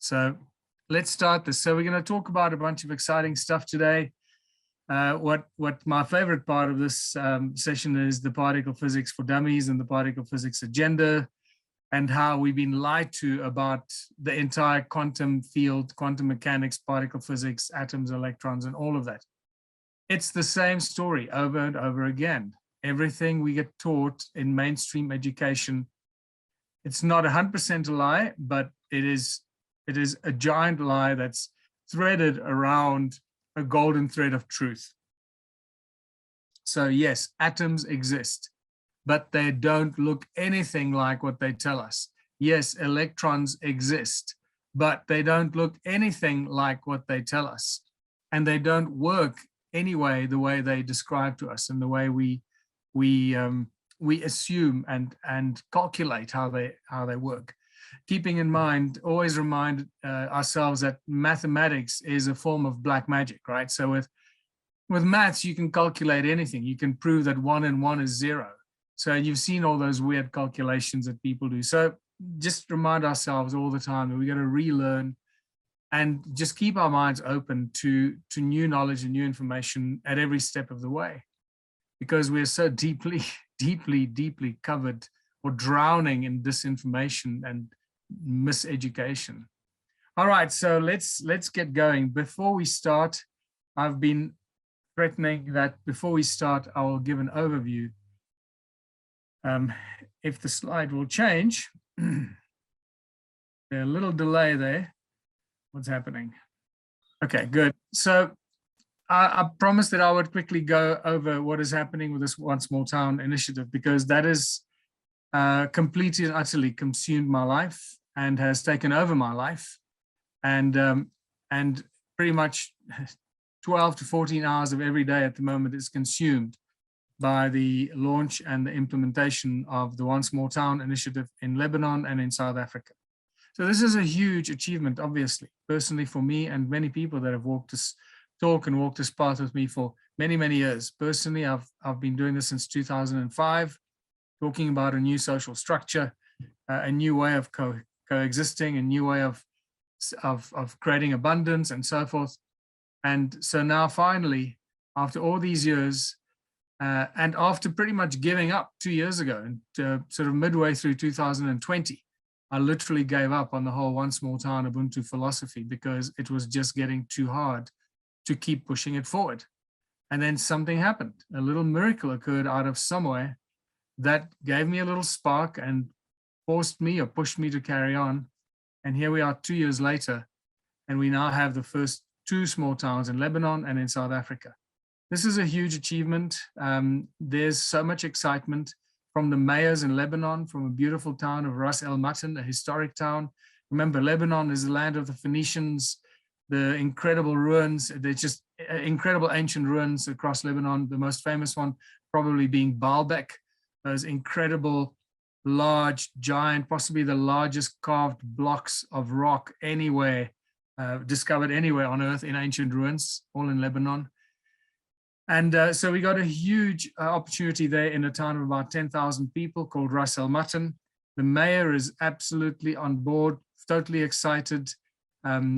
So let's start this. So we're going to talk about a bunch of exciting stuff today. What my favorite part of this session is the particle physics for dummies and the particle physics agenda, and how we've been lied to about the entire quantum field, quantum mechanics, particle physics, atoms, electrons, and all of that. It's the same story over and over again. Everything we get taught in mainstream education, it's not 100% a lie, but it is a giant lie that's threaded around a golden thread of truth. So yes, atoms exist, but they don't look anything like what they tell us. Yes, electrons exist, but they don't look anything like what they tell us. And they don't work anyway the way they describe to us and the way we assume and calculate how they work. Keeping in mind, always remind ourselves that mathematics is a form of black magic, right? So with maths, you can calculate anything. You can prove that 1 and 1 is 0. So you've seen all those weird calculations that people do. So just remind ourselves all the time that we got to relearn and just keep our minds open to new knowledge and new information at every step of the way, because we're so deeply covered or drowning in disinformation and miseducation. All right, so let's get going. Before we start, I've been threatening that before we start, I will give an overview. If the slide will change, there's a little delay there. What's happening? Okay, good. So I promised that I would quickly go over what is happening with this One Small Town initiative, because that is completely and utterly consumed my life and has taken over my life, and pretty much 12 to 14 hours of every day at the moment is consumed by the launch and the implementation of the One Small Town initiative in Lebanon and in South Africa. So this is a huge achievement, obviously, personally for me and many people that have walked this talk and walked this path with me for many, many years. Personally, I've been doing this since 2005, talking about a new social structure, a new way of coexisting, a new way of creating abundance and so forth. And so now finally, after all these years, and after pretty much giving up 2 years ago, and sort of midway through 2020, I literally gave up on the whole One Small Town Ubuntu philosophy because it was just getting too hard to keep pushing it forward. And then something happened. A little miracle occurred out of somewhere that gave me a little spark and forced me or pushed me to carry on. And here we are 2 years later, and we now have the first 2 small towns in Lebanon and in South Africa. This is a huge achievement. There's so much excitement from the mayors in Lebanon, from a beautiful town of Ras El Matan, a historic town. Remember, Lebanon is the land of the Phoenicians, the incredible ruins. There's just incredible ancient ruins across Lebanon. The most famous one probably being Baalbek, those incredible, large, giant, possibly the largest carved blocks of rock anywhere, discovered anywhere on earth in ancient ruins, all in Lebanon. And so we got a huge opportunity there in a town of about 10,000 people called Ras El Matan. The mayor is absolutely on board, totally excited.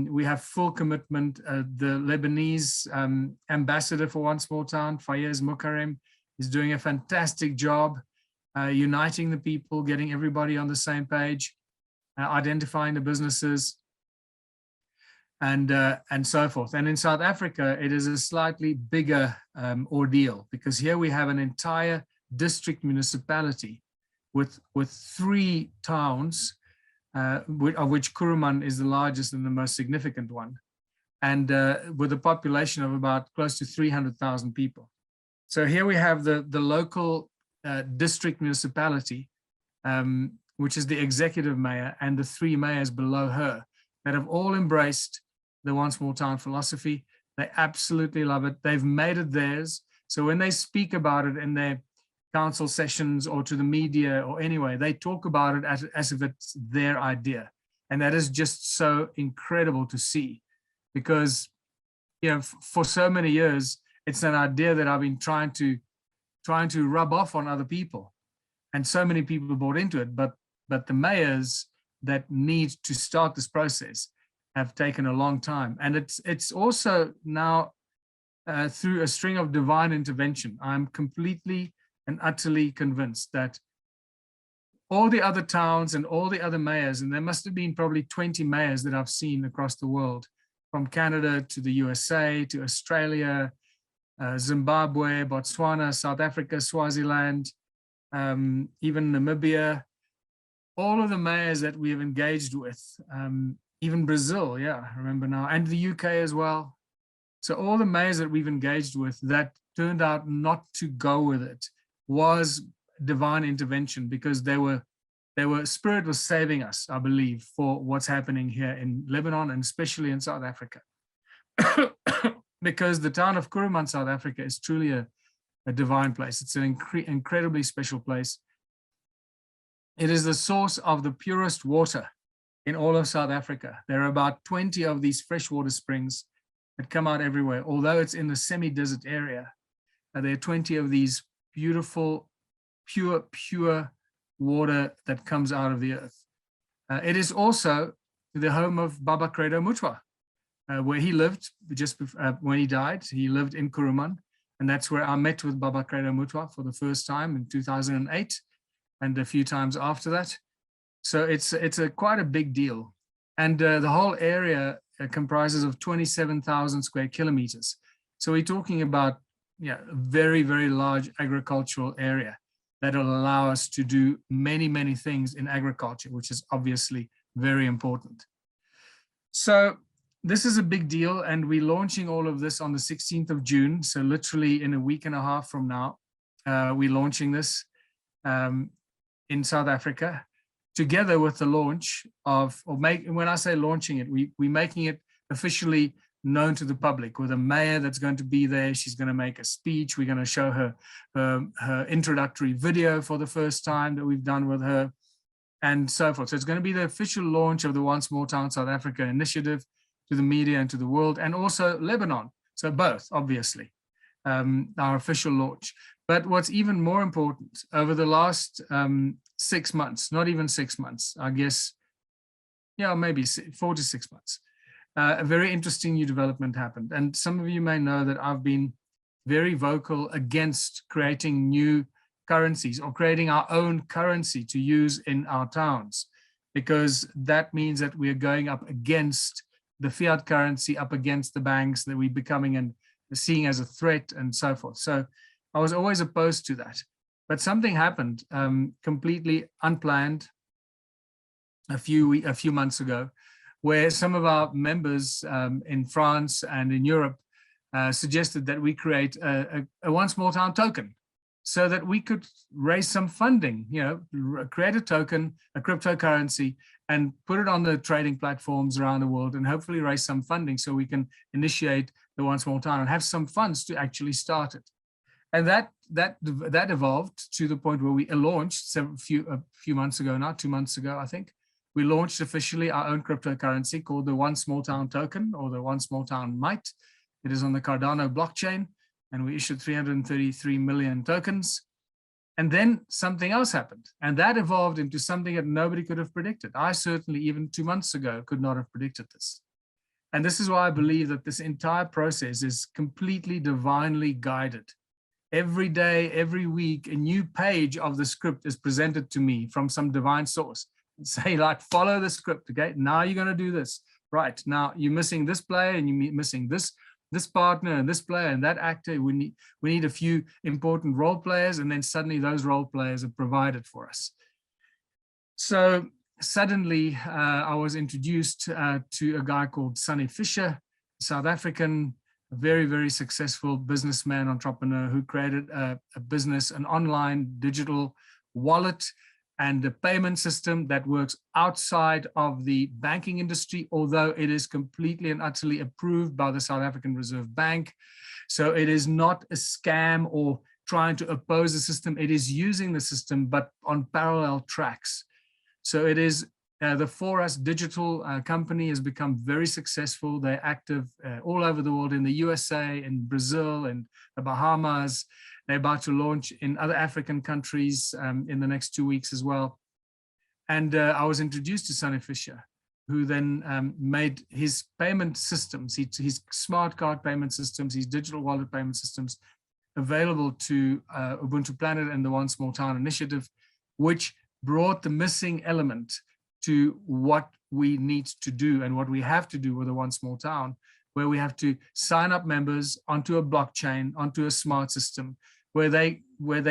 We have full commitment. The Lebanese ambassador for One Small Town, Fayez Mukarrem, is doing a fantastic job uniting the people, getting everybody on the same page, identifying the businesses, and so forth. And in South Africa, it is a slightly bigger ordeal, because here we have an entire district municipality with 3 towns, of which Kuruman is the largest and the most significant one, and with a population of about close to 300,000 people. So here we have the local district municipality, which is the executive mayor, and the 3 mayors below her that have all embraced the One Small Town philosophy. They absolutely love it. They've made it theirs. So when they speak about it in their council sessions or to the media or anyway, they talk about it as if it's their idea. And that is just so incredible to see, because, you know, for so many years, it's an idea that I've been trying to rub off on other people. And so many people bought into it, but the mayors that need to start this process have taken a long time. And it's also now through a string of divine intervention. I'm completely and utterly convinced that all the other towns and all the other mayors, and there must have been probably 20 mayors that I've seen across the world, from Canada to the USA to Australia, Zimbabwe, Botswana, South Africa, Swaziland, even Namibia, all of the mayors that we have engaged with, even Brazil, yeah, I remember now, and the UK as well. So all the mayors that we've engaged with that turned out not to go with it was divine intervention, because Spirit was saving us, I believe, for what's happening here in Lebanon and especially in South Africa. Because the town of Kuruman, South Africa is truly a divine place. It's an incredibly special place. It is the source of the purest water in all of South Africa. There are about 20 of these freshwater springs that come out everywhere. Although it's in the semi-desert area, there are 20 of these beautiful, pure water that comes out of the earth. It is also the home of Baba Credo Mutwa, where he lived just before, when he died. He lived in Kuruman, and that's where I met with Baba Credo Mutwa for the first time in 2008, and a few times after that. So it's quite a big deal. And the whole area comprises of 27,000 square kilometers. So we're talking about a very, very large agricultural area that will allow us to do many, many things in agriculture, which is obviously very important. So this is a big deal, and we're launching all of this on the 16th of June. So literally in a week and a half from now, we're launching this in South Africa, together with the launch of, when I say launching it, we're making it officially known to the public, with a mayor that's going to be there. She's going to make a speech. We're going to show her her introductory video for the first time that we've done with her, and so forth. So it's going to be the official launch of the One Small Town South Africa initiative to the media and to the world, and also Lebanon. So both, obviously, our official launch. But what's even more important, over the last 6 months, not even 6 months, I guess, maybe 4 to 6 months, a very interesting new development happened. And some of you may know that I've been very vocal against creating new currencies or creating our own currency to use in our towns, because that means that we are going up against the fiat currency, up against the banks that we're becoming and seeing as a threat and so forth. So I was always opposed to that. But something happened completely unplanned a few months ago, where some of our members in France and in Europe suggested that we create a One Small Town token, so that we could raise some funding, create a token, a cryptocurrency, and put it on the trading platforms around the world, and hopefully raise some funding so we can initiate the One Small Town and have some funds to actually start it. And that evolved to the point where we launched a few months ago now, 2 months ago, I think. We launched officially our own cryptocurrency called the One Small Town token, or the One Small Town Might. It is on the Cardano blockchain, and we issued 333 million tokens. And then something else happened, and that evolved into something that nobody could have predicted. I certainly, even 2 months ago, could not have predicted this. And this is why I believe that this entire process is completely divinely guided. Every day, every week, a new page of the script is presented to me from some divine source. Say, like, follow the script, okay? Now you're going to do this. Right, now you're missing this player, and you're missing this partner and this player and that actor. We need a few important role players, and then suddenly those role players are provided for us. So suddenly I was introduced to a guy called Sonny Fisher, South African, a very, very successful businessman, entrepreneur, who created a business, an online digital wallet and a payment system that works outside of the banking industry, although it is completely and utterly approved by the South African Reserve Bank. So it is not a scam or trying to oppose the system. It is using the system, but on parallel tracks. So it is the For Us digital company has become very successful. They're active all over the world, in the USA, in Brazil, and the Bahamas. They're about to launch in other African countries in the next 2 weeks as well. And I was introduced to Sonny Fisher. who then made his payment systems, his smart card payment systems, his digital wallet payment systems available to Ubuntu Planet and the One Small Town initiative, which brought the missing element to what we need to do and what we have to do with the One Small Town, where we have to sign up members onto a blockchain, onto a smart system, where they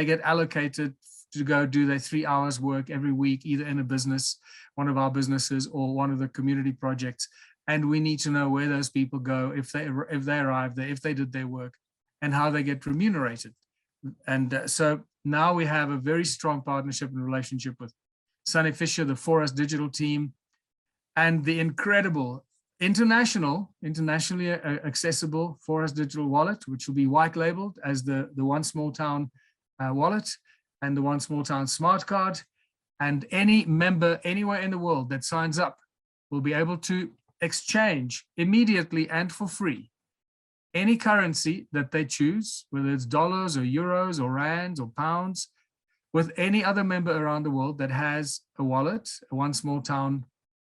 get allocated to go do their 3 hours work every week, either in a business, one of our businesses, or one of the community projects. And we need to know where those people go, if they arrive there, if they did their work, and how they get remunerated. And so now we have a very strong partnership and relationship with Sonny Fisher, the Forest Digital team, and the incredible internationally accessible Forest Digital Wallet, which will be white labeled as the One Small Town wallet and the One Small Town smart card. And any member anywhere in the world that signs up will be able to exchange immediately and for free any currency that they choose, whether it's dollars or euros or rands or pounds, with any other member around the world that has a wallet, a One Small Town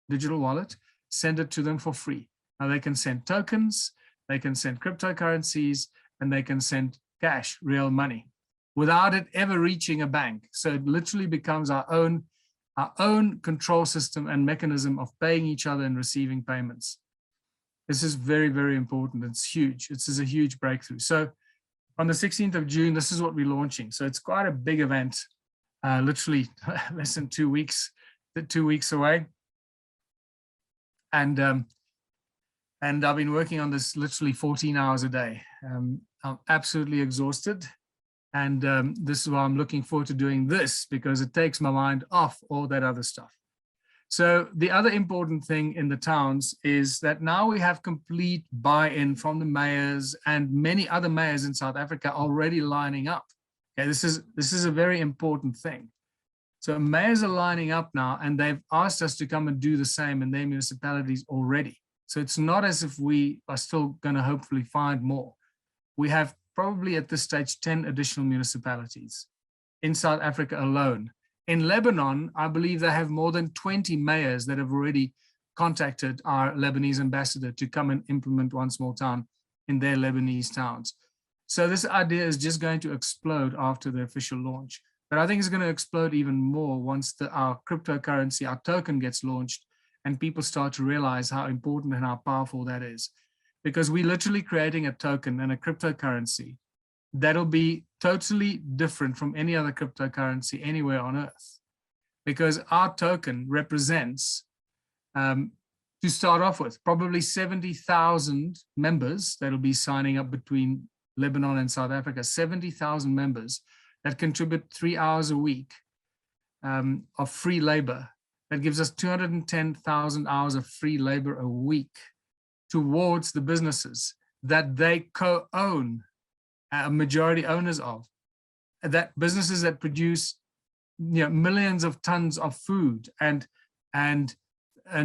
digital wallet. Send it to them for free. Now they can send tokens, they can send cryptocurrencies, and they can send cash, real money, without it ever reaching a bank. So it literally becomes our own control system and mechanism of paying each other and receiving payments. This is very, very important. It's huge. This is a huge breakthrough. So on the 16th of June, this is what we're launching. So it's quite a big event, literally less than 2 weeks, 2 weeks away. And I've been working on this literally 14 hours a day. I'm absolutely exhausted. And this is why I'm looking forward to doing this, because it takes my mind off all that other stuff. So the other important thing in the towns is that now we have complete buy-in from the mayors and many other mayors in South Africa already lining up. Okay, this is a very important thing. So mayors are lining up now, and they've asked us to come and do the same in their municipalities already. So it's not as if we are still going to hopefully find more. We have probably at this stage 10 additional municipalities in South Africa alone. In Lebanon, I believe they have more than 20 mayors that have already contacted our Lebanese ambassador to come and implement One Small Town in their Lebanese towns. So this idea is just going to explode after the official launch. But I think it's going to explode even more once our cryptocurrency, our token, gets launched and people start to realize how important and how powerful that is. Because we're literally creating a token and a cryptocurrency that'll be totally different from any other cryptocurrency anywhere on earth. Because our token represents, to start off with, probably 70,000 members that'll be signing up between Lebanon and South Africa, 70,000 members that contribute 3 hours a week of free labor. That gives us 210,000 hours of free labor a week towards the businesses that they co-own, majority owners of, that businesses that produce millions of tons of food and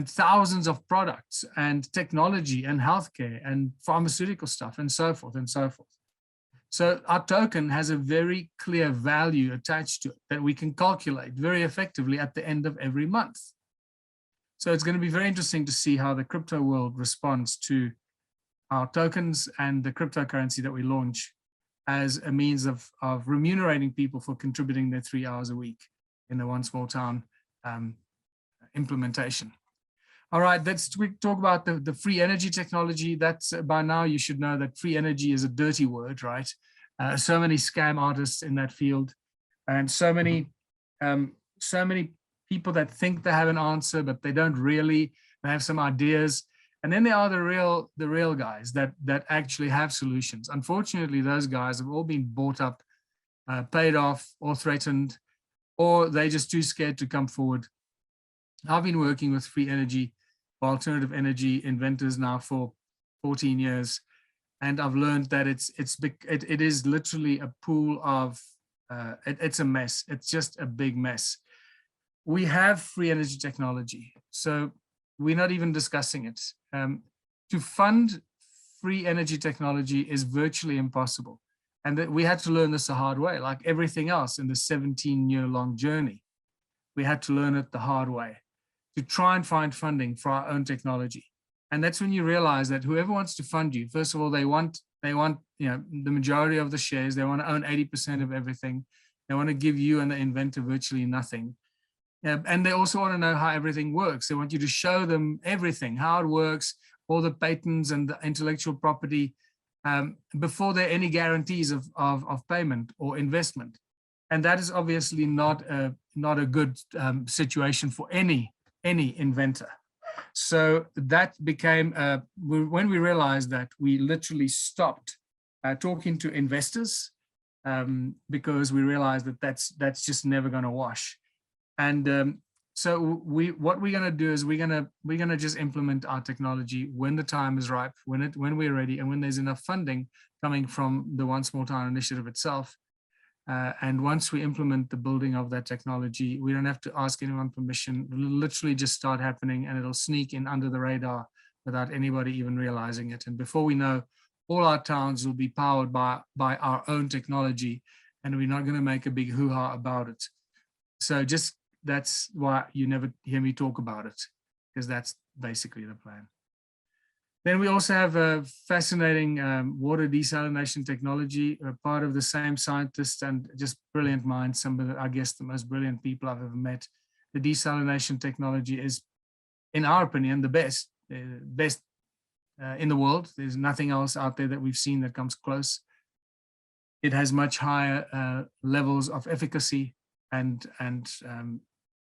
thousands of products and technology and healthcare and pharmaceutical stuff and so forth and so forth. So our token has a very clear value attached to it that we can calculate very effectively at the end of every month. So it's going to be very interesting to see how the crypto world responds to our tokens and the cryptocurrency that we launch as a means of remunerating people for contributing their 3 hours a week in the One Small Town implementation. All right, we talk about the free energy technology. That's by now you should know that free energy is a dirty word, right? So many scam artists in that field, and so many people that think they have an answer, but they don't really. They have some ideas, and then there are the real guys that actually have solutions. Unfortunately, those guys have all been bought up, paid off, or threatened, or they're just too scared to come forward. I've been working with free energy, alternative energy inventors now for 14 years, and I've learned that it is literally a pool of it's a mess. It's just a big mess. We have free energy technology, so we're not even discussing it. To fund free energy technology is virtually impossible, and that we had to learn this the hard way, like everything else in the 17-year-long journey. We had to learn it the hard way. to try and find funding for our own technology. And that's when you realize that whoever wants to fund you, first of all, they want the majority of the shares. They want to own 80% of everything. They want to give you and the inventor virtually nothing. And they also want to know how everything works. They want you to show them everything, how it works, all the patents and the intellectual property, before there are any guarantees of payment or investment. And that is obviously not a good situation for any inventor. So that became, when we realized that, we literally stopped talking to investors, because we realized that that's just never going to wash. And so what we're going to do is we're going to just implement our technology when the time is ripe, when we're ready, and when there's enough funding coming from the One Small Town initiative itself. And once we implement the building of that technology, we don't have to ask anyone permission. It'll literally just start happening, and it'll sneak in under the radar without anybody even realizing it. And before we know, all our towns will be powered by our own technology, and we're not going to make a big hoo-ha about it. So that's why you never hear me talk about it, because that's basically the plan. Then we also have a fascinating water desalination technology, part of the same scientists and just brilliant minds, some of the, I guess, the most brilliant people I've ever met. The desalination technology is, in our opinion, the best in the world. There's nothing else out there that we've seen that comes close. It has much higher levels of efficacy and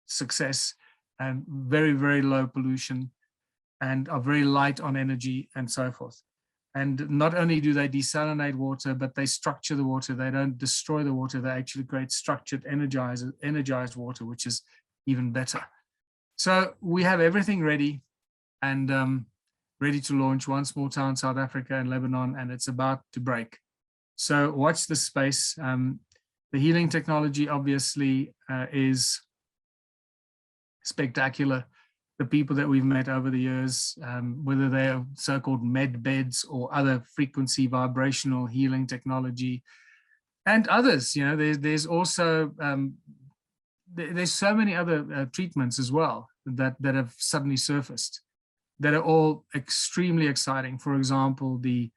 success, and very, very low pollution, and are very light on energy and so forth. And not only do they desalinate water, but they structure the water. They don't destroy the water. They actually create structured, energized water, which is even better. So we have everything ready and ready to launch One Small Town, South Africa and Lebanon, and it's about to break. So watch this space. The healing technology obviously is spectacular. The people that we've met over the years, whether they are so-called med beds or other frequency vibrational healing technology, and others, there's also there's so many other treatments as well that have suddenly surfaced that are all extremely exciting. For example, the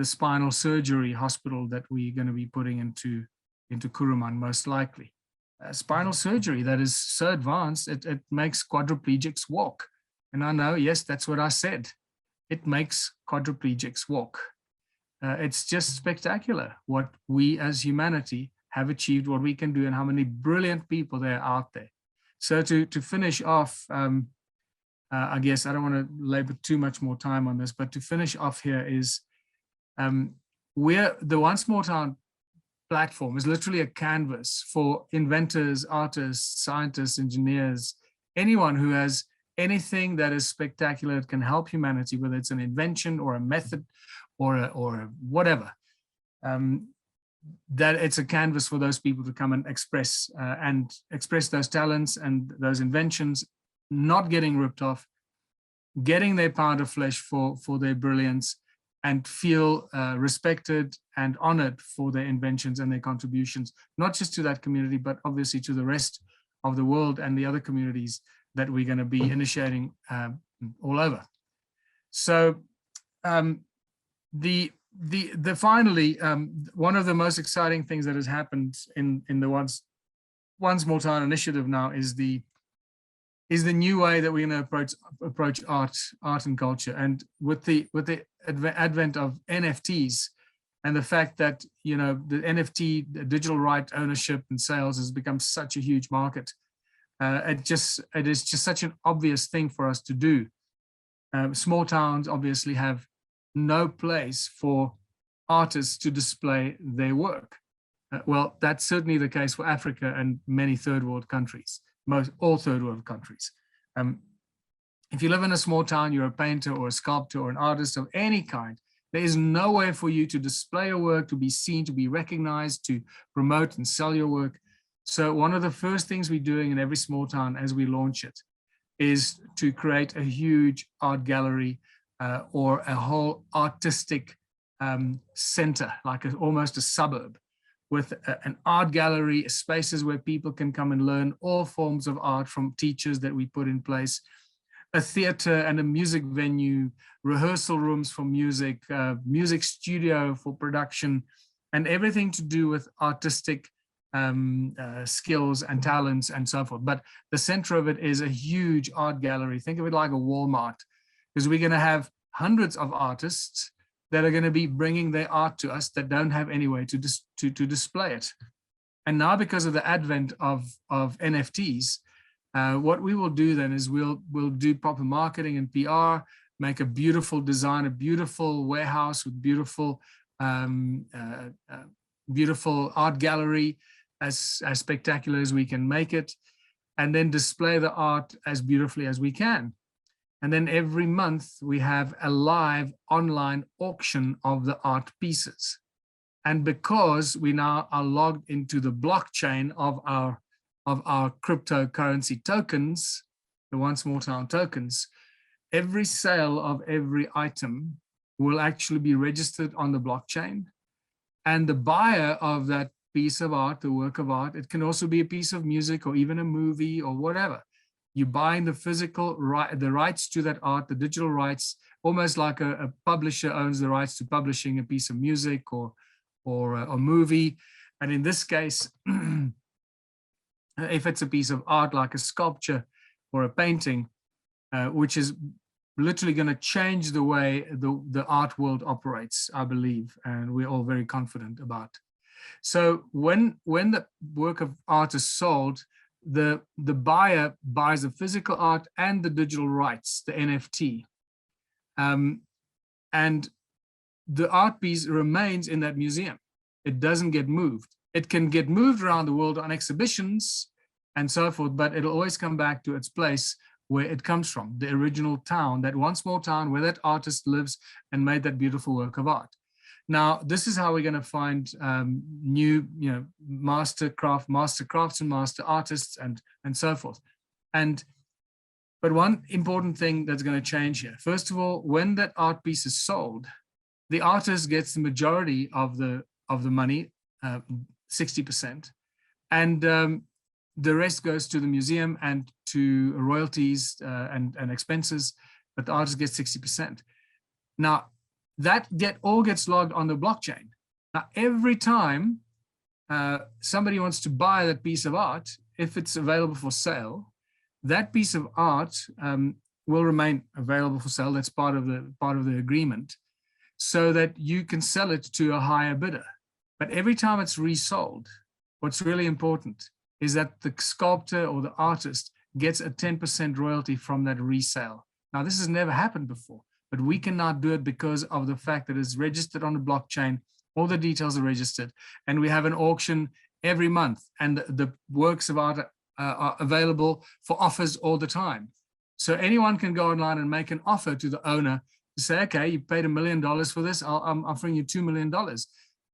spinal surgery hospital that we're going to be putting into Kuruman, most likely. Spinal surgery that is so advanced, it makes quadriplegics walk. And I know, yes, that's what I said. It makes quadriplegics walk. It's just spectacular what we as humanity have achieved, what we can do, and how many brilliant people there are out there. So to finish off, I guess I don't want to labor too much more time on this, but to finish off here is we're the One Small Town platform is literally a canvas for inventors, artists, scientists, engineers, anyone who has anything that is spectacular that can help humanity, whether it's an invention or a method or whatever. That it's a canvas for those people to come and express those talents and those inventions, not getting ripped off, getting their pound of flesh for their brilliance, and feel respected and honored for their inventions and their contributions, not just to that community, but obviously to the rest of the world and the other communities that we're going to be initiating all over. So finally, one of the most exciting things that has happened in the One Small Town initiative now is the new way that we're going to approach art and culture. And with the advent of NFTs and the fact that the NFT, the digital right ownership and sales, has become such a huge market, it is just such an obvious thing for us to do. Small towns obviously have no place for artists to display their work. Well, that's certainly the case for Africa and many third world countries. All third world countries. If you live in a small town, you're a painter or a sculptor or an artist of any kind, there is nowhere for you to display your work, to be seen, to be recognized, to promote and sell your work. So one of the first things we're doing in every small town as we launch it is to create a huge art gallery or a whole artistic center, like almost a suburb, with an art gallery, spaces where people can come and learn all forms of art from teachers that we put in place, a theater and a music venue, rehearsal rooms for music, music studio for production, and everything to do with artistic skills and talents and so forth. But the center of it is a huge art gallery. Think of it like a Walmart, because we're going to have hundreds of artists that are going to be bringing their art to us that don't have any way to display it. And now, because of the advent of NFTs, what we will do then is we'll do proper marketing and PR, make a beautiful design, a beautiful warehouse with beautiful beautiful art gallery, as spectacular as we can make it, and then display the art as beautifully as we can. And then every month we have a live online auction of the art pieces. And because we now are logged into the blockchain of our cryptocurrency tokens, the Once More Town tokens, every sale of every item will actually be registered on the blockchain. And the buyer of that piece of art, the work of art, it can also be a piece of music or even a movie or whatever. You're buying the physical right, the rights to that art, the digital rights, almost like a publisher owns the rights to publishing a piece of music or a movie. And in this case, if it's a piece of art like a sculpture or a painting, which is literally going to change the way the art world operates, I believe, and we're all very confident about. So when the work of art is sold, the buyer buys the physical art and the digital rights, the NFT. And the art piece remains in that museum. It doesn't get moved. It can get moved around the world on exhibitions and so forth, but it'll always come back to its place where it comes from, the original town, that one small town where that artist lives and made that beautiful work of art. Now, this is how we're going to find new, master craftsmen, master artists, and so forth. But one important thing that's going to change here. First of all, when that art piece is sold, the artist gets the majority of the money, 60%, and the rest goes to the museum and to royalties and expenses, but the artist gets 60%. Now, that all gets logged on the blockchain. Now, every time somebody wants to buy that piece of art, if it's available for sale, that piece of art will remain available for sale. That's part of the agreement, so that you can sell it to a higher bidder. But every time it's resold, what's really important is that the sculptor or the artist gets a 10% royalty from that resale. Now, this has never happened before, but we cannot do it because of the fact that it's registered on the blockchain. All the details are registered, and we have an auction every month, and the works of art are available for offers all the time. So anyone can go online and make an offer to the owner to say, okay, you paid $1 million for this, I'm offering you $2 million.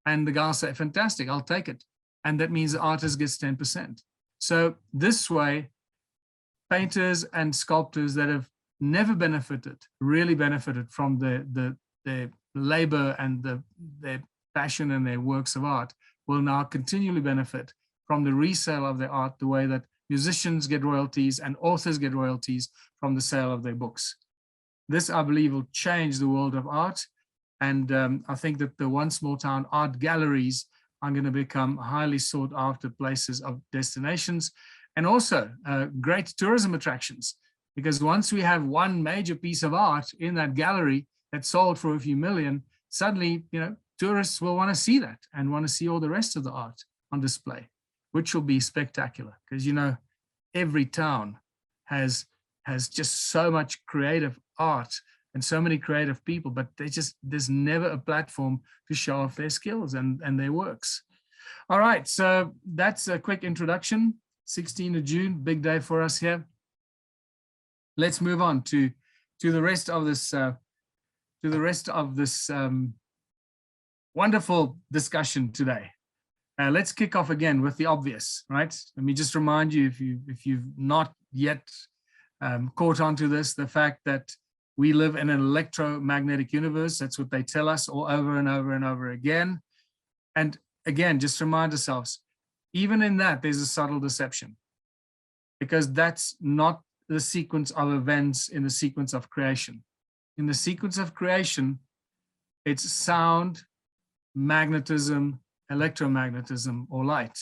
And the guy will say, fantastic, I'll take it. And that means the artist gets 10%. So this way, painters and sculptors that have never really benefited from their labor and their passion and their works of art will now continually benefit from the resale of their art, the way that musicians get royalties and authors get royalties from the sale of their books. This, I believe, will change the world of art. And I think that the One Small Town art galleries are going to become highly sought after places of destinations, and also great tourism attractions. Because once we have one major piece of art in that gallery that's sold for a few million, suddenly, tourists will want to see that and want to see all the rest of the art on display, which will be spectacular. Because, every town has just so much creative art and so many creative people, but there's never a platform to show off their skills and their works. All right, so that's a quick introduction. 16th of June, big day for us here. Let's move on to the rest of this wonderful discussion today. Let's kick off again with the obvious, right? Let me just remind you, if you've not yet caught on to this, the fact that we live in an electromagnetic universe. That's what they tell us all over and over and over again. And again, just remind ourselves, even in that, there's a subtle deception, because that's not the sequence of events in the sequence of creation. In the sequence of creation, it's sound, magnetism, electromagnetism, or light.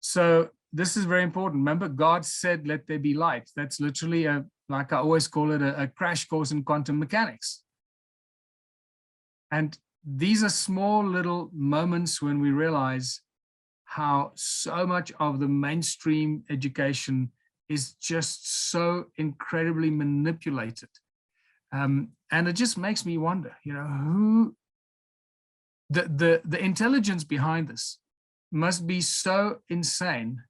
So this is very important. Remember, God said, let there be light. That's literally, like I always call it, a crash course in quantum mechanics. And these are small little moments when we realize how so much of the mainstream education is just so incredibly manipulated. And it just makes me wonder, who, the intelligence behind this must be so insane.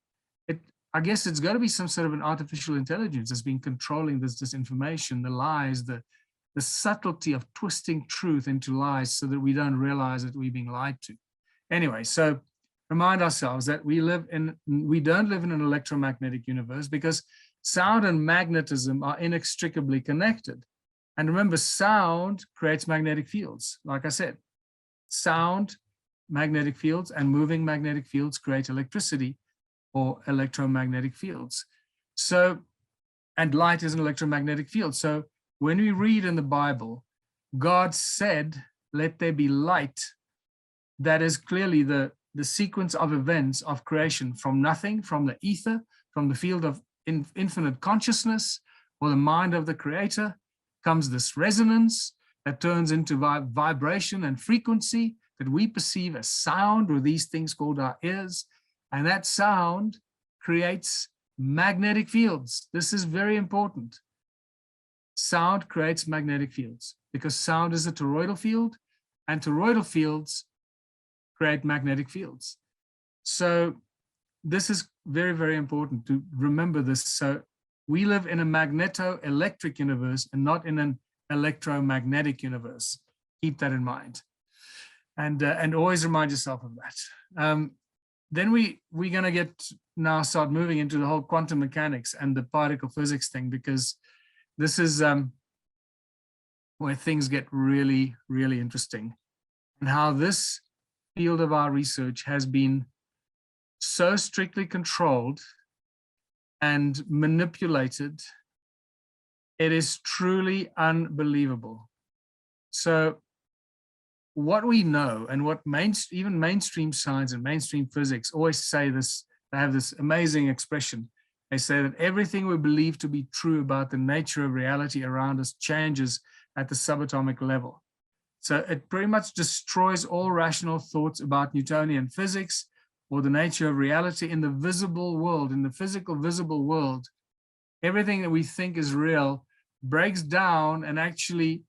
I guess it's got to be some sort of an artificial intelligence that's been controlling this disinformation, the lies, the subtlety of twisting truth into lies so that we don't realize that we're being lied to. Anyway, so remind ourselves that we don't live in an electromagnetic universe, because sound and magnetism are inextricably connected. And remember, sound creates magnetic fields. Like I said, sound, magnetic fields, and moving magnetic fields create electricity or electromagnetic fields. So, and light is an electromagnetic field. So when we read in the Bible, God said, let there be light, that is clearly the sequence of events of creation, from nothing, from the ether, from the field of infinite consciousness, or the mind of the creator, comes this resonance that turns into vibration and frequency that we perceive as sound, or these things called our ears. And that sound creates magnetic fields. This is very important. Sound creates magnetic fields because sound is a toroidal field, and toroidal fields create magnetic fields. So this is very, very important to remember this. So we live in a magneto-electric universe and not in an electromagnetic universe. Keep that in mind. And always remind yourself of that. Then we're going to start moving into the whole quantum mechanics and the particle physics thing, because this is where things get really, really interesting, and how this field of our research has been so strictly controlled and manipulated. It is truly unbelievable. So what we know, and what even mainstream science and mainstream physics always say this, they have this amazing expression. They say that everything we believe to be true about the nature of reality around us changes at the subatomic level. So it pretty much destroys all rational thoughts about Newtonian physics or the nature of reality in the visible world, in the physical visible world. Everything that we think is real breaks down and actually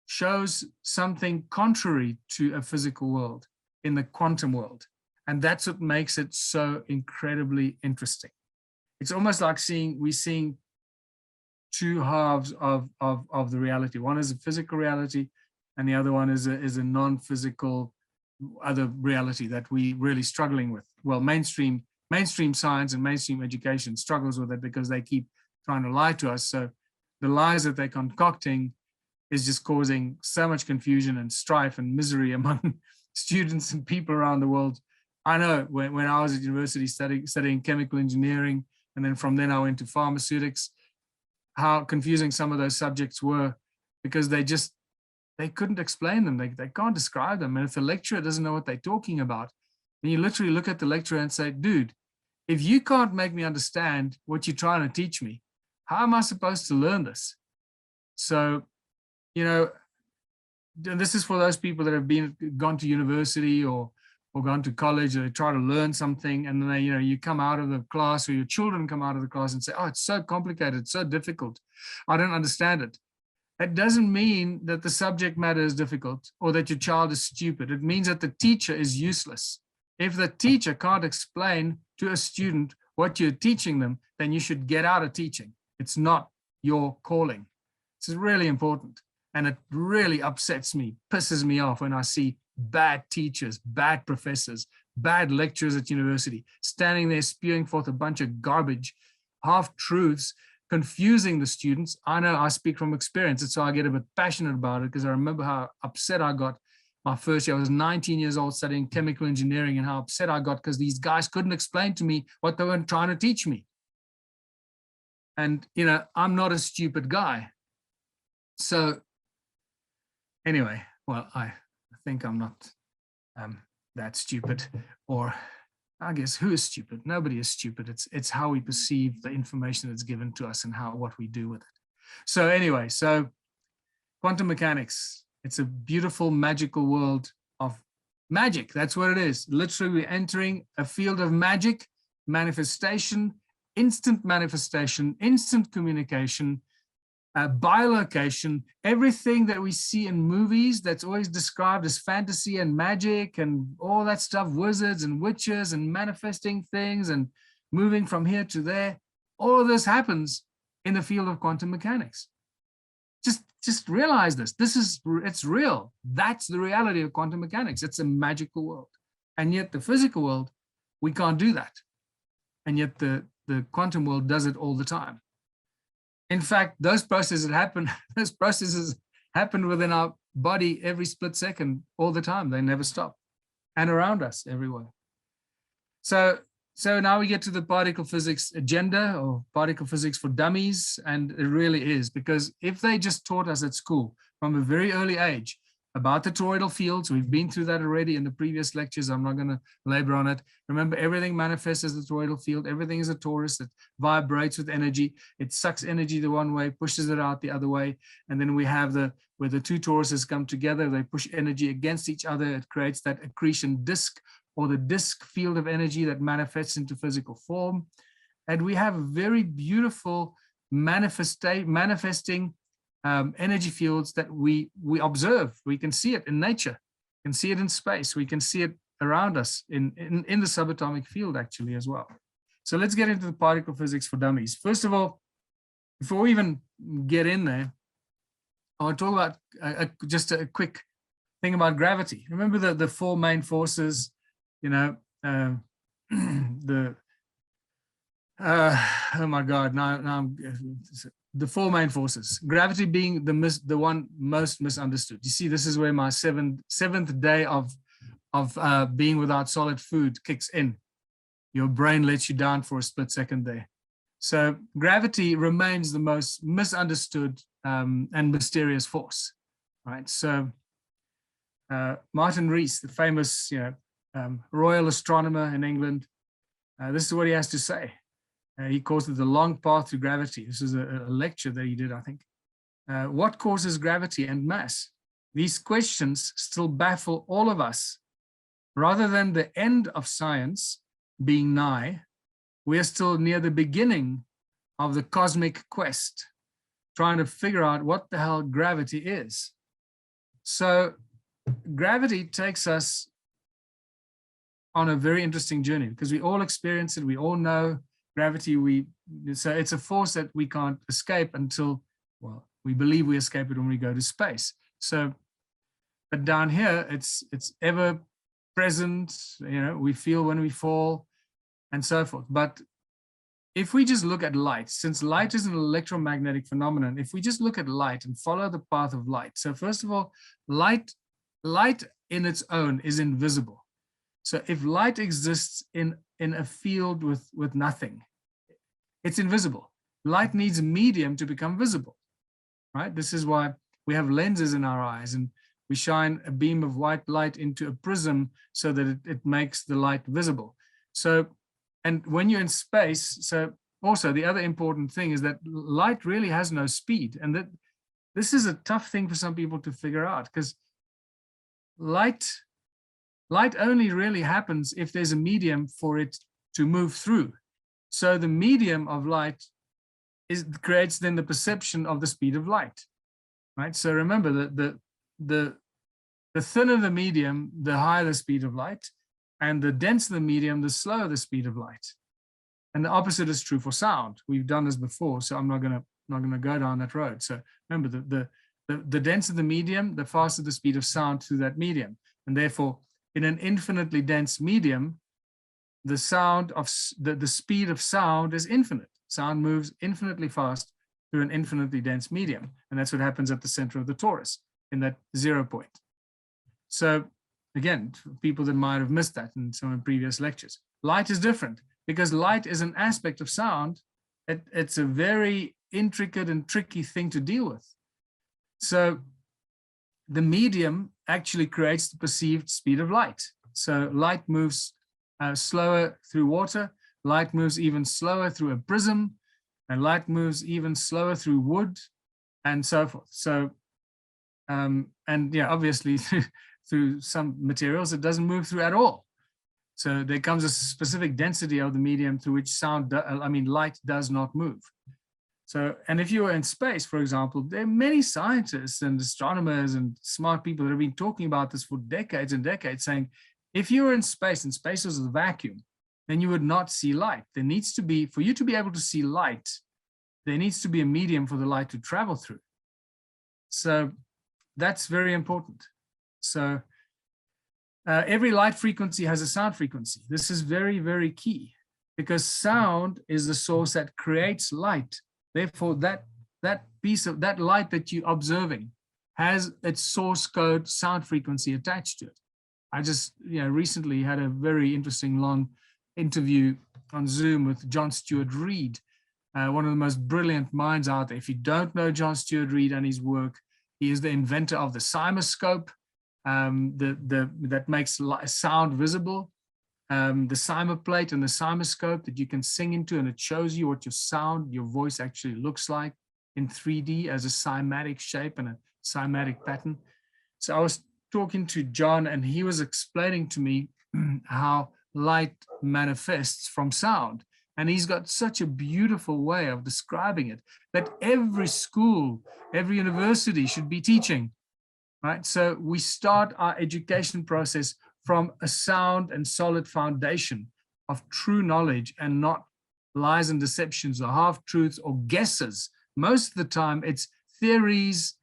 shows something contrary to a physical world in the quantum world. And that's what makes it so incredibly interesting. It's almost like we're seeing two halves of the reality. One is a physical reality, and the other one is a non-physical other reality that we're really struggling with. Well, mainstream science and mainstream education struggles with it because they keep trying to lie to us. So the lies that they're concocting is just causing so much confusion and strife and misery among students and people around the world. I know when I was at university studying chemical engineering, and then from then I went to pharmaceutics, how confusing some of those subjects were, because they couldn't explain them. They can't describe them. And if the lecturer doesn't know what they're talking about, then you literally look at the lecturer and say, dude, if you can't make me understand what you're trying to teach me, how am I supposed to learn this? So, this is for those people that have gone to university or gone to college, or they try to learn something, and then you come out of the class, or your children come out of the class and say, oh, it's so complicated, it's so difficult, I don't understand it. It doesn't mean that the subject matter is difficult or that your child is stupid. It means that the teacher is useless. If the teacher can't explain to a student what you're teaching them, then you should get out of teaching. It's not your calling. This is really important. And it really upsets me, pisses me off when I see bad teachers, bad professors, bad lecturers at university standing there spewing forth a bunch of garbage, half-truths, confusing the students. I know I speak from experience. It's so I get a bit passionate about it, because I remember how upset I got my first year. I was 19 years old studying chemical engineering, and how upset I got because these guys couldn't explain to me what they were trying to teach me. And, you know, I'm not a stupid guy. So anyway, well, I think I'm not that stupid, or I guess who is stupid? Nobody is stupid. It's how we perceive the information that's given to us and what we do with it. So anyway, so quantum mechanics, it's a beautiful, magical world of magic. That's what it is. Literally, we're entering a field of magic, manifestation, instant communication, bilocation, everything that we see in movies that's always described as fantasy and magic and all that stuff, wizards and witches and manifesting things and moving from here to there. All of this happens in the field of quantum mechanics. Just realize this. It's real. That's the reality of quantum mechanics. It's a magical world. And yet the physical world, we can't do that. And yet the quantum world does it all the time. In fact, those processes happen within our body every split second, all the time. They never stop, and around us everywhere. So now we get to the particle physics agenda, or particle physics for dummies, and it really is, because if they just taught us at school from a very early age about the toroidal fields, we've been through that already in the previous lectures. I'm not going to labor on it. Remember, everything manifests as the toroidal field. Everything is a torus that vibrates with energy. It sucks energy the one way, pushes it out the other way. And then we have where the two toruses come together, they push energy against each other. It creates that accretion disk, or the disk field of energy that manifests into physical form. And we have very beautiful manifesting energy fields that we observe. We can see it in nature, we can see it in space, we can see it around us in the subatomic field actually as well. So let's get into the particle physics for dummies. First of all, before we even get in there, I want to talk about just a quick thing about gravity. Remember the four main forces, you know, oh my God, now I'm the four main forces, gravity being the one most misunderstood. You see, this is where my seventh day of being without solid food kicks in. Your brain lets you down for a split second there. So gravity remains the most misunderstood and mysterious force, right? So Martin Rees, the famous royal astronomer in England, this is what he has to say. He calls it the long path to gravity. This is a lecture that he did, I think. What causes gravity and mass? These questions still baffle all of us. Rather than the end of science being nigh, we are still near the beginning of the cosmic quest, trying to figure out what the hell gravity is. So gravity takes us on a very interesting journey, because we all experience it, we all know gravity. So it's a force that we can't escape until, well, we believe we escape it when we go to space. So, but down here, it's ever present, you know, we feel when we fall and so forth. But if we just look at light, since light is an electromagnetic phenomenon, if we just look at light and follow the path of light. So first of all, light in its own is invisible. So if light exists in a field with nothing, it's invisible. Light needs a medium to become visible, right? This is why we have lenses in our eyes, and we shine a beam of white light into a prism so that it makes the light visible. So, and when you're in space, so also the other important thing is that light really has no speed, and that this is a tough thing for some people to figure out, because light only really happens if there's a medium for it to move through. So the medium of light creates then the perception of the speed of light, right? So remember that the thinner the medium, the higher the speed of light, and the denser the medium, the slower the speed of light. And the opposite is true for sound. We've done this before, so I'm not gonna go down that road. So remember, the denser the medium, the faster the speed of sound through that medium, and therefore, in an infinitely dense medium, the speed of sound is infinite. Sound moves infinitely fast through an infinitely dense medium, and that's what happens at the center of the torus in that 0 point. So again, for people that might have missed that in some of the previous lectures, light is different because light is an aspect of sound. It's a very intricate and tricky thing to deal with. So the medium actually creates the perceived speed of light. So light moves slower through water, light moves even slower through a prism, and light moves even slower through wood, and so forth. So, and yeah, obviously through some materials, it doesn't move through at all. So there comes a specific density of the medium through which light does not move. So, and if you were in space, for example, there are many scientists and astronomers and smart people that have been talking about this for decades and decades, saying, if you were in space and space was a vacuum, then you would not see light. There needs to be, for you to be able to see light, there needs to be a medium for the light to travel through. So that's very important. So every light frequency has a sound frequency. This is very, very key because sound is the source that creates light. Therefore, that piece of that light that you're observing has its source code sound frequency attached to it. I just recently had a very interesting long interview on Zoom with John Stuart Reid, one of the most brilliant minds out there. If you don't know John Stuart Reid and his work, he is the inventor of the cymoscope, that makes sound visible. The cyma plate and the cymoscope that you can sing into, and it shows you what your sound, your voice actually looks like in 3D as a cymatic shape and a cymatic pattern. So I was talking to John and he was explaining to me how light manifests from sound. And he's got such a beautiful way of describing it that every school, every university should be teaching, right? So we start our education process from a sound and solid foundation of true knowledge and not lies and deceptions or half-truths or guesses. Most of the time it's theories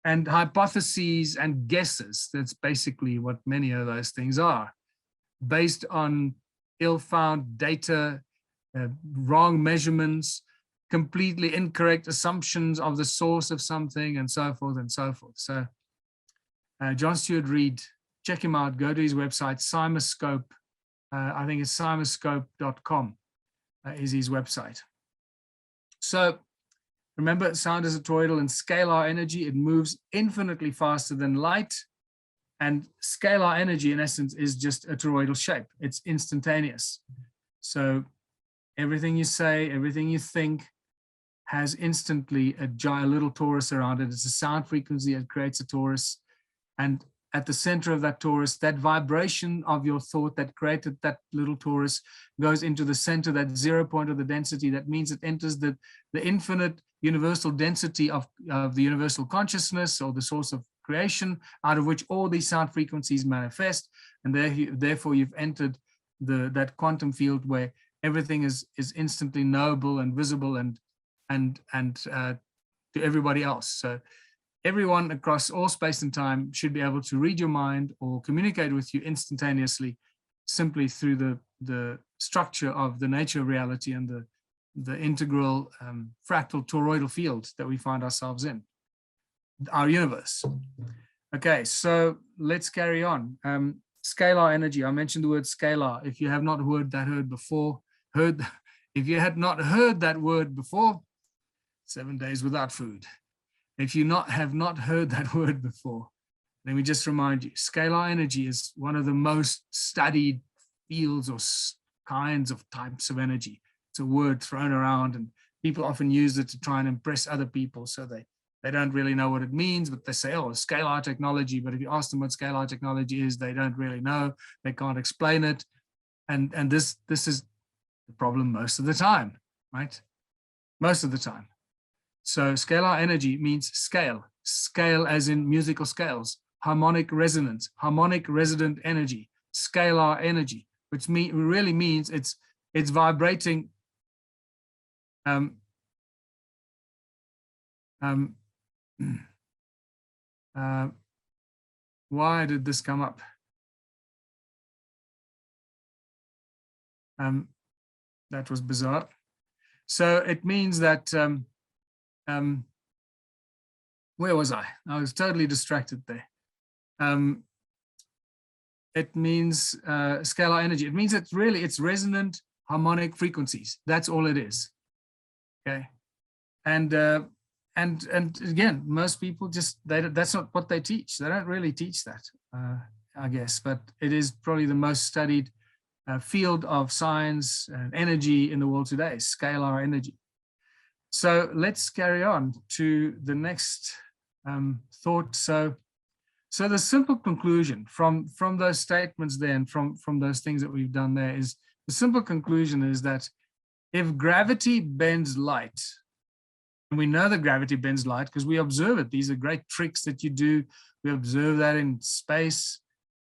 and hypotheses and guesses. That's basically what many of those things are, based on ill-found data, wrong measurements, completely incorrect assumptions of the source of something, and so forth and so forth. So John Stuart Reid, check him out, go to his website, Cymoscope, I think it's cymoscope.com is his website. So remember, sound is a toroidal and scalar energy. It moves infinitely faster than light. And scalar energy, in essence, is just a toroidal shape. It's instantaneous. So everything you say, everything you think has instantly a little torus around it. It's a sound frequency that creates a torus. And at the center of that torus, that vibration of your thought that created that little torus goes into the center, that 0 point of the density. That means it enters the infinite universal density of the universal consciousness, or the source of creation, out of which all these sound frequencies manifest. And therefore you've entered that quantum field where everything is instantly knowable and visible and to everybody else. So everyone across all space and time should be able to read your mind or communicate with you instantaneously, simply through the structure of the nature of reality and the integral fractal toroidal field that we find ourselves in, our universe. Okay, so let's carry on. Scalar energy, I mentioned the word scalar. If you have not heard that word before, if you had not heard that word before, 7 days without food. If you have not heard that word before, let me just remind you, scalar energy is one of the most studied fields or kinds of types of energy. It's a word thrown around and people often use it to try and impress other people. So they don't really know what it means, but they say, oh, scalar technology. But if you ask them what scalar technology is, they don't really know. They can't explain it. And this is the problem most of the time, right? Most of the time. So scalar energy means scale as in musical scales, harmonic resonance, harmonic resonant energy, scalar energy, which really means it's vibrating. Why did this come up? That was bizarre. So it means that where was I? I was totally distracted there. it means scalar energy. It means it's resonant harmonic frequencies. That's all it is. Okay, and again, most people just that's not what they teach. They don't really teach that, I guess. But it is probably the most studied field of science and energy in the world today, scalar energy. So let's carry on to the next thought. So the simple conclusion from those statements there and from those things that we've done there is, the simple conclusion is that if gravity bends light, and we know that gravity bends light because we observe it. These are great tricks that you do. We observe that in space.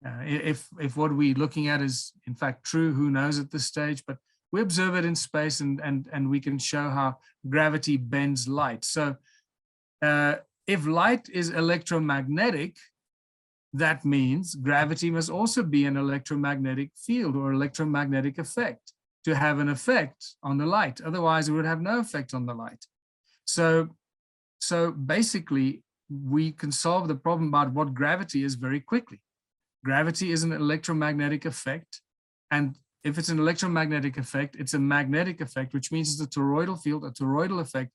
If what we're looking at is in fact true, who knows at this stage, but we observe it in space, and we can show how gravity bends light. So if light is electromagnetic, that means gravity must also be an electromagnetic field or electromagnetic effect to have an effect on the light. Otherwise, it would have no effect on the light. So basically, we can solve the problem about what gravity is very quickly. Gravity is an electromagnetic effect. And if it's an electromagnetic effect, it's a magnetic effect, which means it's a toroidal field, a toroidal effect.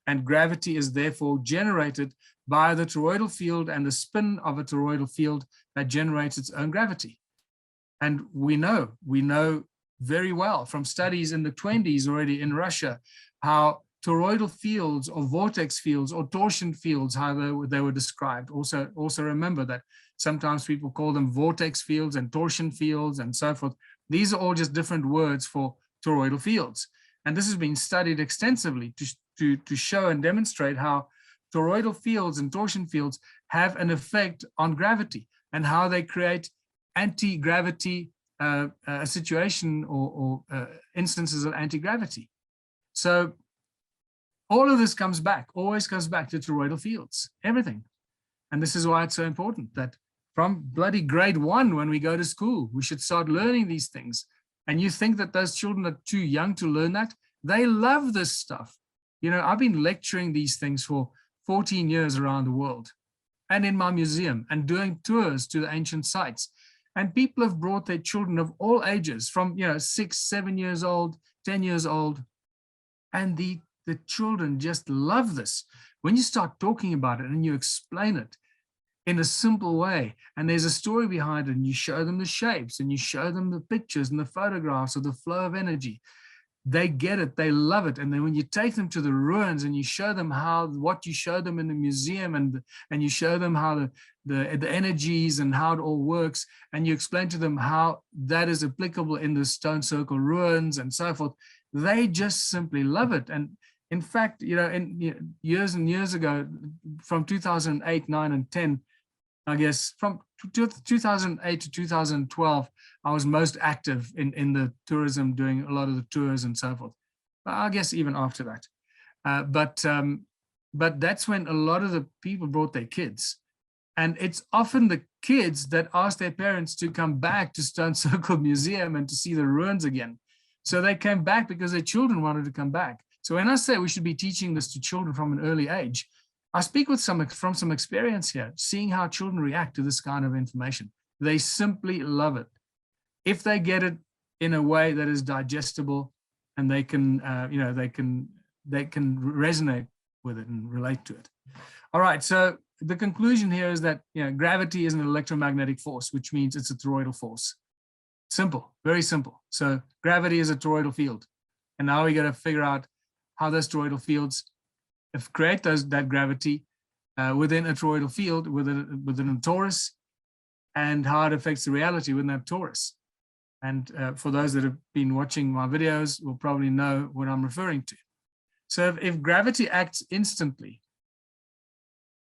And gravity is therefore generated by the toroidal field and the spin of a toroidal field that generates its own gravity. And we know very well from studies in the 20s already in Russia, how toroidal fields or vortex fields or torsion fields, how they were described. Also remember that sometimes people call them vortex fields and torsion fields and so forth. These are all just different words for toroidal fields. And this has been studied extensively to show and demonstrate how toroidal fields and torsion fields have an effect on gravity and how they create anti-gravity situation or instances of anti-gravity. So all of this always comes back to toroidal fields, everything. And this is why it's so important that from bloody grade 1, when we go to school, we should start learning these things. And you think that those children are too young to learn that? They love this stuff. You know, I've been lecturing these things for 14 years around the world and in my museum and doing tours to the ancient sites. And people have brought their children of all ages from, 6, 7 years old, 10 years old. And the children just love this. When you start talking about it and you explain it in a simple way, and there's a story behind it, and you show them the shapes and you show them the pictures and the photographs of the flow of energy, they get it, they love it. And then when you take them to the ruins and you show them what you showed them in the museum, and you show them how the energies and how it all works, and you explain to them how that is applicable in the stone circle ruins and so forth, they just simply love it. And in fact, years and years ago, from 2008, 9, and 10, I guess from 2008 to 2012, I was most active in the tourism, doing a lot of the tours and so forth. I guess even after that. But that's when a lot of the people brought their kids. And it's often the kids that ask their parents to come back to Stone Circle Museum and to see the ruins again. So they came back because their children wanted to come back. So when I say we should be teaching this to children from an early age, I speak from some experience here, seeing how children react to this kind of information. They simply love it. If they get it in a way that is digestible, and they can, they can resonate with it and relate to it. All right. So the conclusion here is that gravity is an electromagnetic force, which means it's a toroidal force. Simple, very simple. So gravity is a toroidal field, and now we got to figure out how those toroidal fields create that gravity within a toroidal field within a torus, and how it affects the reality within that torus. And for those that have been watching my videos will probably know what I'm referring to. So if gravity acts instantly,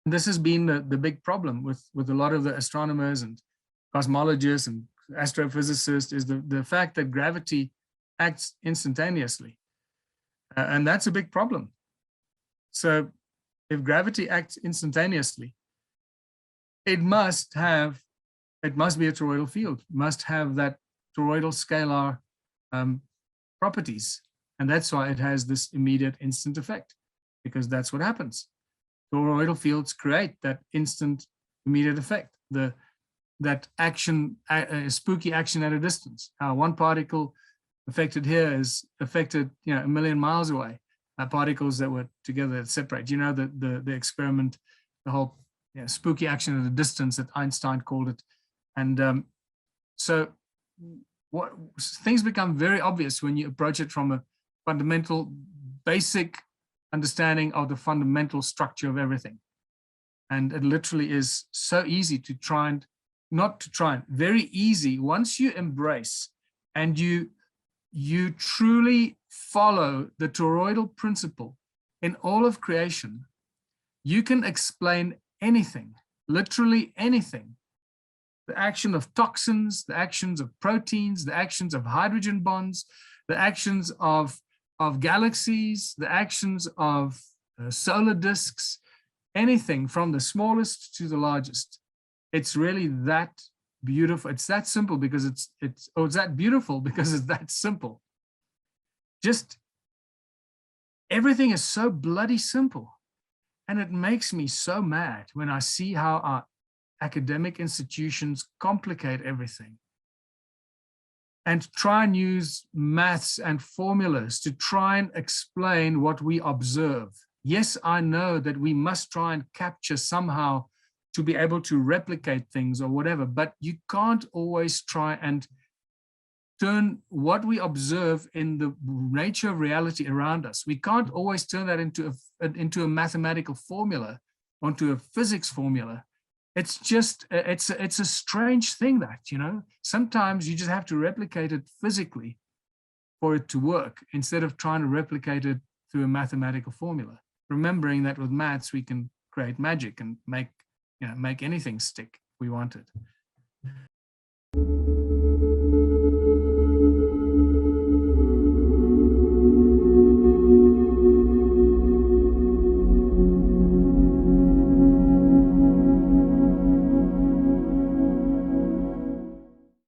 this has been the big problem with a lot of the astronomers and cosmologists and astrophysicists, is the fact that gravity acts instantaneously. And that's a big problem. So if gravity acts instantaneously, it must be a toroidal field, must have that toroidal scalar properties. And that's why it has this immediate instant effect, because that's what happens. Toroidal fields create that instant immediate effect. The that action, spooky action at a distance. How one particle affected here is affected, you know, a million miles away. Particles that were together that separate. You know, the experiment, the whole spooky action at a distance that Einstein called it. And so what things become very obvious when you approach it from a fundamental, basic understanding of the fundamental structure of everything. And it literally is so easy to try and, not to try and, very easy once you embrace and you truly follow the toroidal principle in all of creation, you can explain anything, literally anything. The action of toxins, the actions of proteins, the actions of hydrogen bonds, the actions of galaxies, the actions of solar disks, anything from the smallest to the largest. It's really that beautiful. It's that simple because it's that beautiful because it's that simple. Just everything is so bloody simple. And it makes me so mad when I see how our academic institutions complicate everything and try and use maths and formulas to try and explain what we observe. Yes, I know that we must try and capture somehow to be able to replicate things or whatever, but you can't always try and turn what we observe in the nature of reality around us. We can't always turn that into a mathematical formula, onto a physics formula. It's just, it's a strange thing that, you know, sometimes you just have to replicate it physically for it to work instead of trying to replicate it through a mathematical formula. Remembering that with maths, we can create magic and make anything stick if we want it.